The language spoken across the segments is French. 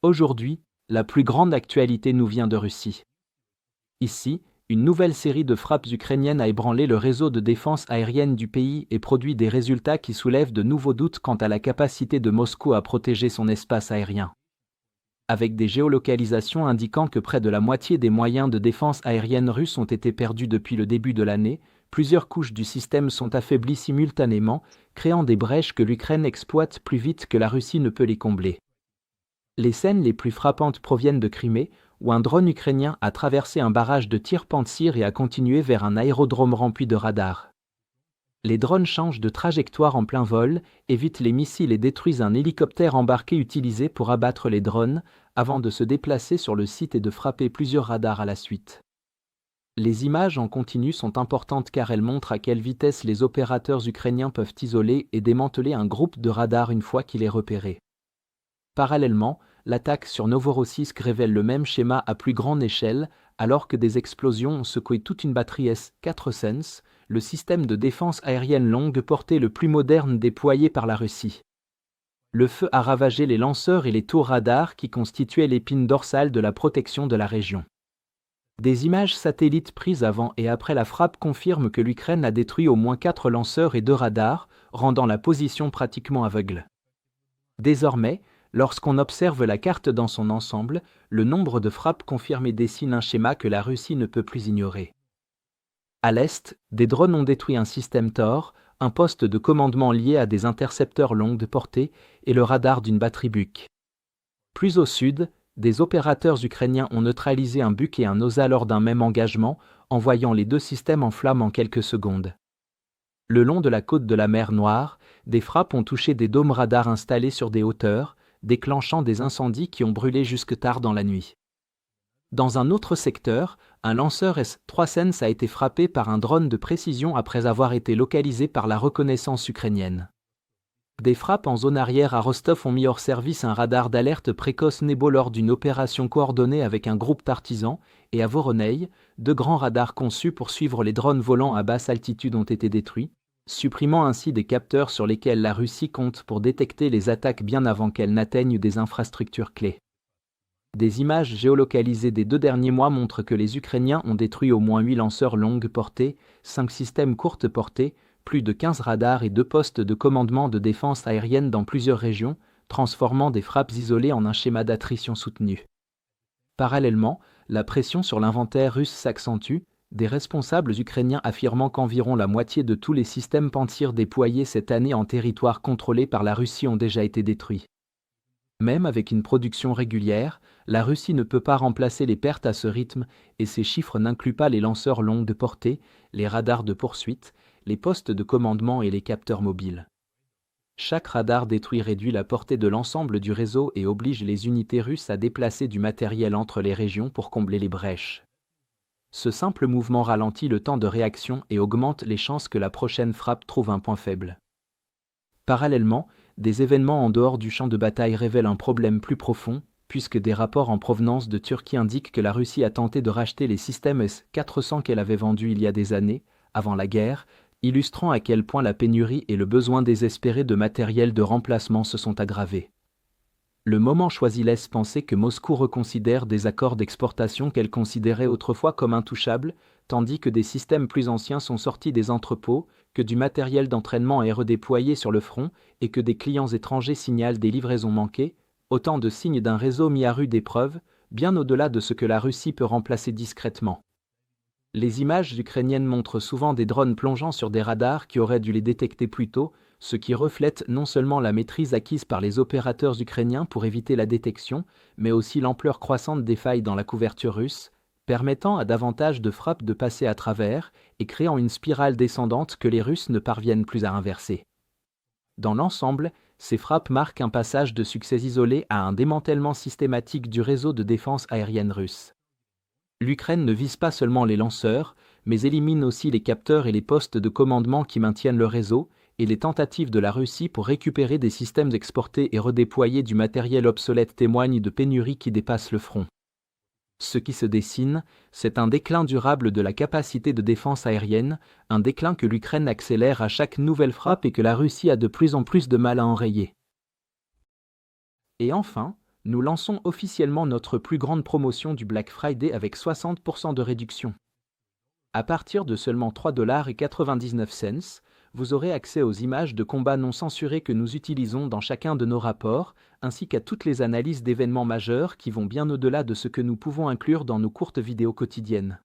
Aujourd'hui, la plus grande actualité nous vient de Russie. Ici, une nouvelle série de frappes ukrainiennes a ébranlé le réseau de défense aérienne du pays et produit des résultats qui soulèvent de nouveaux doutes quant à la capacité de Moscou à protéger son espace aérien. Avec des géolocalisations indiquant que près de la moitié des moyens de défense aérienne russes ont été perdus depuis le début de l'année, plusieurs couches du système sont affaiblies simultanément, créant des brèches que l'Ukraine exploite plus vite que la Russie ne peut les combler. Les scènes les plus frappantes proviennent de Crimée, où un drone ukrainien a traversé un barrage de tir Pantsir et a continué vers un aérodrome rempli de radars. Les drones changent de trajectoire en plein vol, évitent les missiles et détruisent un hélicoptère embarqué utilisé pour abattre les drones, avant de se déplacer sur le site et de frapper plusieurs radars à la suite. Les images en continu sont importantes car elles montrent à quelle vitesse les opérateurs ukrainiens peuvent isoler et démanteler un groupe de radars une fois qu'il est repéré. Parallèlement, l'attaque sur Novorossiysk révèle le même schéma à plus grande échelle, alors que des explosions ont secoué toute une batterie S-400, le système de défense aérienne longue portée le plus moderne déployé par la Russie. Le feu a ravagé les lanceurs et les tours radars qui constituaient l'épine dorsale de la protection de la région. Des images satellites prises avant et après la frappe confirment que l'Ukraine a détruit au moins 4 lanceurs et 2 radars, rendant la position pratiquement aveugle. Désormais, lorsqu'on observe la carte dans son ensemble, le nombre de frappes confirmées dessine un schéma que la Russie ne peut plus ignorer. À l'est, des drones ont détruit un système Tor, un poste de commandement lié à des intercepteurs longue portée et le radar d'une batterie Buk. Plus au sud, des opérateurs ukrainiens ont neutralisé un Buk et un OSA lors d'un même engagement, envoyant les deux systèmes en flammes en quelques secondes. Le long de la côte de la mer Noire, des frappes ont touché des dômes radars installés sur des hauteurs, déclenchant des incendies qui ont brûlé jusque tard dans la nuit. Dans un autre secteur, un lanceur S-300 a été frappé par un drone de précision après avoir été localisé par la reconnaissance ukrainienne. Des frappes en zone arrière à Rostov ont mis hors service un radar d'alerte précoce Nebo lors d'une opération coordonnée avec un groupe d'artisans, et à Voronezh, 2 grands radars conçus pour suivre les drones volants à basse altitude ont été détruits, supprimant ainsi des capteurs sur lesquels la Russie compte pour détecter les attaques bien avant qu'elles n'atteignent des infrastructures clés. Des images géolocalisées des 2 derniers mois montrent que les Ukrainiens ont détruit au moins 8 lanceurs longue portée, 5 systèmes courte portée, plus de 15 radars et 2 postes de commandement de défense aérienne dans plusieurs régions, transformant des frappes isolées en un schéma d'attrition soutenu. Parallèlement, la pression sur l'inventaire russe s'accentue, des responsables ukrainiens affirmant qu'environ la moitié de tous les systèmes Pantsir déployés cette année en territoire contrôlé par la Russie ont déjà été détruits. Même avec une production régulière, la Russie ne peut pas remplacer les pertes à ce rythme et ces chiffres n'incluent pas les lanceurs longue portée, les radars de poursuite, les postes de commandement et les capteurs mobiles. Chaque radar détruit réduit la portée de l'ensemble du réseau et oblige les unités russes à déplacer du matériel entre les régions pour combler les brèches. Ce simple mouvement ralentit le temps de réaction et augmente les chances que la prochaine frappe trouve un point faible. Parallèlement, des événements en dehors du champ de bataille révèlent un problème plus profond, puisque des rapports en provenance de Turquie indiquent que la Russie a tenté de racheter les systèmes S-400 qu'elle avait vendus il y a des années, avant la guerre, illustrant à quel point la pénurie et le besoin désespéré de matériel de remplacement se sont aggravés. Le moment choisi laisse penser que Moscou reconsidère des accords d'exportation qu'elle considérait autrefois comme intouchables, tandis que des systèmes plus anciens sont sortis des entrepôts, que du matériel d'entraînement est redéployé sur le front et que des clients étrangers signalent des livraisons manquées, autant de signes d'un réseau mis à rude épreuve, bien au-delà de ce que la Russie peut remplacer discrètement. Les images ukrainiennes montrent souvent des drones plongeant sur des radars qui auraient dû les détecter plus tôt, ce qui reflète non seulement la maîtrise acquise par les opérateurs ukrainiens pour éviter la détection, mais aussi l'ampleur croissante des failles dans la couverture russe, permettant à davantage de frappes de passer à travers et créant une spirale descendante que les Russes ne parviennent plus à inverser. Dans l'ensemble, ces frappes marquent un passage de succès isolé à un démantèlement systématique du réseau de défense aérienne russe. L'Ukraine ne vise pas seulement les lanceurs, mais élimine aussi les capteurs et les postes de commandement qui maintiennent le réseau, et les tentatives de la Russie pour récupérer des systèmes exportés et redéployer du matériel obsolète témoignent de pénuries qui dépassent le front. Ce qui se dessine, c'est un déclin durable de la capacité de défense aérienne, un déclin que l'Ukraine accélère à chaque nouvelle frappe et que la Russie a de plus en plus de mal à enrayer. Et enfin, nous lançons officiellement notre plus grande promotion du Black Friday avec 60% de réduction. À partir de seulement 3,99 $, vous aurez accès aux images de combats non censurées que nous utilisons dans chacun de nos rapports, ainsi qu'à toutes les analyses d'événements majeurs qui vont bien au-delà de ce que nous pouvons inclure dans nos courtes vidéos quotidiennes.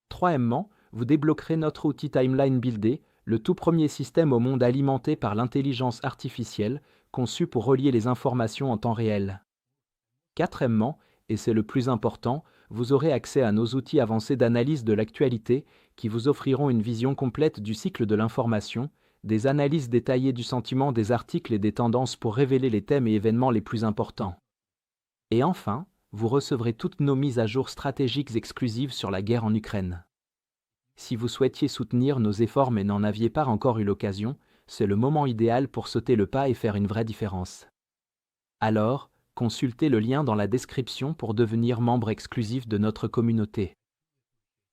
Troisièmement, vous débloquerez notre outil Timeline Builder, le tout premier système au monde alimenté par l'intelligence artificielle, conçu pour relier les informations en temps réel. Quatrièmement, et c'est le plus important, vous aurez accès à nos outils avancés d'analyse de l'actualité qui vous offriront une vision complète du cycle de l'information, des analyses détaillées du sentiment des articles et des tendances pour révéler les thèmes et événements les plus importants. Et enfin, vous recevrez toutes nos mises à jour stratégiques exclusives sur la guerre en Ukraine. Si vous souhaitiez soutenir nos efforts mais n'en aviez pas encore eu l'occasion, c'est le moment idéal pour sauter le pas et faire une vraie différence. Alors, consultez le lien dans la description pour devenir membre exclusif de notre communauté.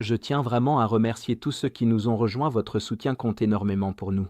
Je tiens vraiment à remercier tous ceux qui nous ont rejoints, votre soutien compte énormément pour nous.